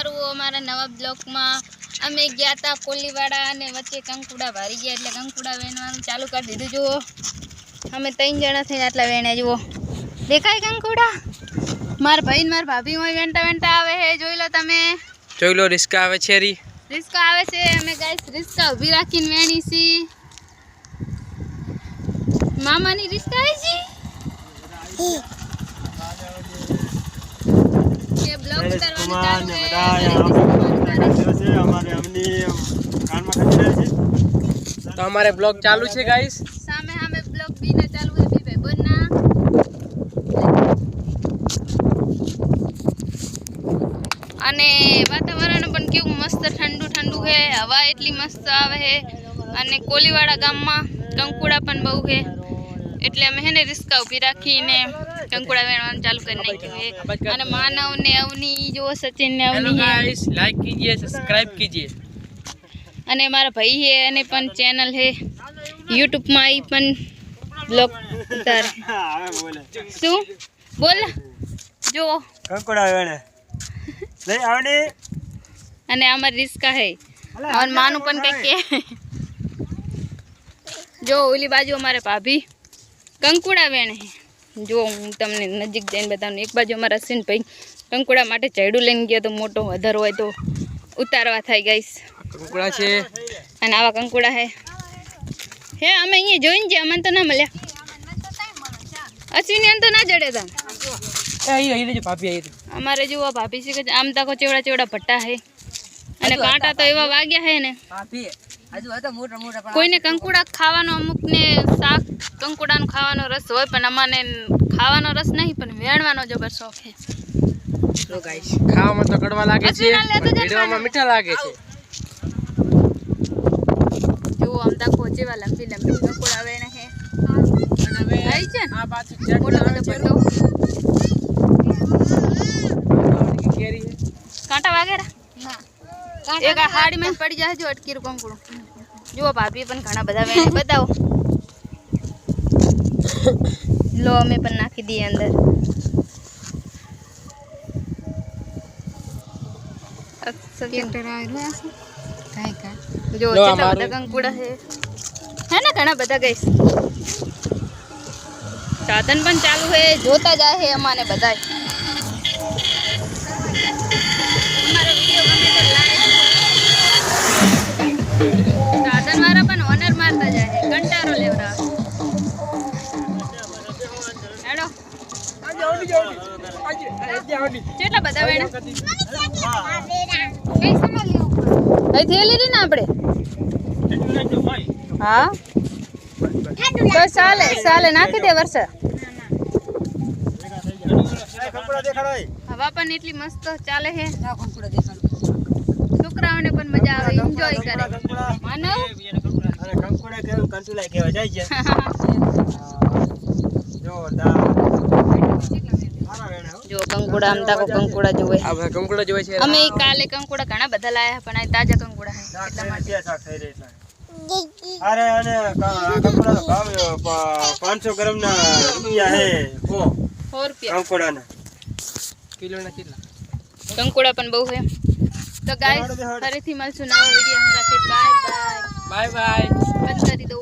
તમારું અમારા નવા બ્લોકમાં અમે ગયા હતા કોલીવાડા અને વચ્ચે કંકુડા ભરી ગયા એટલે કંકુડા વેણવાનું ચાલુ કરી દીધું. જુઓ અમે 3 જણા થઈને આટલા વેણ્યા. જુઓ દેખાય કંકુડા. મારા ભાઈ ને મારા ભાભી હોય વેણતા વેણતા આવે હે. જોઈ લો તમે. જોઈ લો રિસ્કા આવે છે. રિસ્કા આવે છે. અમે ગાઈસ રિસ્કા ઊભી રાખીને વેણી છી. મામાની રિસ્કા આવી છે. ये ब्लॉग उतारવાનું तो हमारे ब्लॉग चालू है गाइस. सामे हमें ब्लॉग भी ना चालू है भी भाई बनना. અને વાતાવરણ પણ કેવું મસ્ત ઠંડુ ઠંડુ છે. હવા એટલી મસ્ત આવે છે અને કોલીવાડા ગામમાં કંકુડા પણ બહુ છે એટલે અમે હેને રિસ્કા ઊભી રાખીને કંકુડા વેણવાનું ચાલુ કરી નાખ્યું છે. અને માનવ ને અવની જો સચિન ને અવની गाइस लाइक कीजिए सब्सक्राइब कीजिए. અને મારા ભાઈ છે અને પણ ચેનલ છે YouTube માં ઈ પણ બ્લોગ ઉતારે. શું બોલ જો કંકુડા વેણે લઈ આવની. અને અમાર રિસ્કા છે અને માનું પણ કઈ કે જો ઓલી બાજુ અમારે ભાભી કંકુડા વેણે. જો હું તમને નજીક જઈને બતાવું. એક બાજુ અમારા અશ્વિનભાઈ કંકુડા માટે ચેડું લઈને ગયા તો મોટો વધારો હોય તો ઉતારવા થાય ગાઈસ. કંકુડા છે અને આવા કંકુડા હે અમે અહીંયા જોઈને છે. અમને તો ના મળ્યા. અશ્વિની તો ના જડે તા. અહીં ભાભી આવી. અમારે જુઓ ભાભી છે કે આમ તાકો ચેવડા ચેવડા ભટ્ટા હે અને કાંટા તો એવા વાગ્યા હે ને. ભાભી હજુ હતા મોટા મોટા. કોઈને કંકુડા ખાવાનો અમુકને શાક કંકુડાનો ખાવાનો રસ હોય પણ અમાને ખાવાનો રસ નહીં પણ વેણવાનો જબર શોખ છે. તો ગાઈસ ખાવામાં તો કડવા લાગે છે વિડિયોમાં મીઠા લાગે છે. જો આમ તાકો જેવા લંબી લંબી કંકુડા વેણે છે. આવી છે ને આ પાછું મોટો બધો ભટ્ટો કેરી છે. કાંટા વાગેરા એક આ હાડી માં પડી જાય. જો અટકી કંકુડું જુઓ. ભાભી પણ ઘણા બધા વેણે. બતાવો. લો અમે પણ નાખી દઈએ અંદર. જો કેટલા બધા કંકુડા છે હે ને ઘણા બધા ગઈશ. સાધન પણ ચાલુ છે. જોતા જાય છે અમાને બધાય. અમારો વિડિયો ગમે તો લાઈક. સાધન વાળા પણ ઓનર મારતા જાય છે. કંટારો લેવરા. હેડો કેટલા બધા વેણા અહીં થેલી રી ને આપણે. હા તો ચાલે ચાલે નાખી દે વર્ષા. હવા પણ એટલી મસ્ત ચાલે છે. છોકરાઓને પણ મજા આવે એન્જોય કરે. માનવ જો કંકુડા આમ તાકો કંકુડા જોવે. કંકુડા જોવે છે. અમે કાલે કંકુડા ઘણા બધા લાયા પણ આ તાજા કંકુડા છે એટલા માટે. અરે અને કંકુડા નો ભાવ 500 ગ્રામ ના રૂપિયા હે. 4 રૂપિયા કંકુડા ના કિલો ના કેટલા. કંકુડા પણ બહુ છે. તો ગાઈસ ફરીથી મળશું નવા વિડિયો હંગાથે. Bye bye. Bye bye. બંધ કરી દો.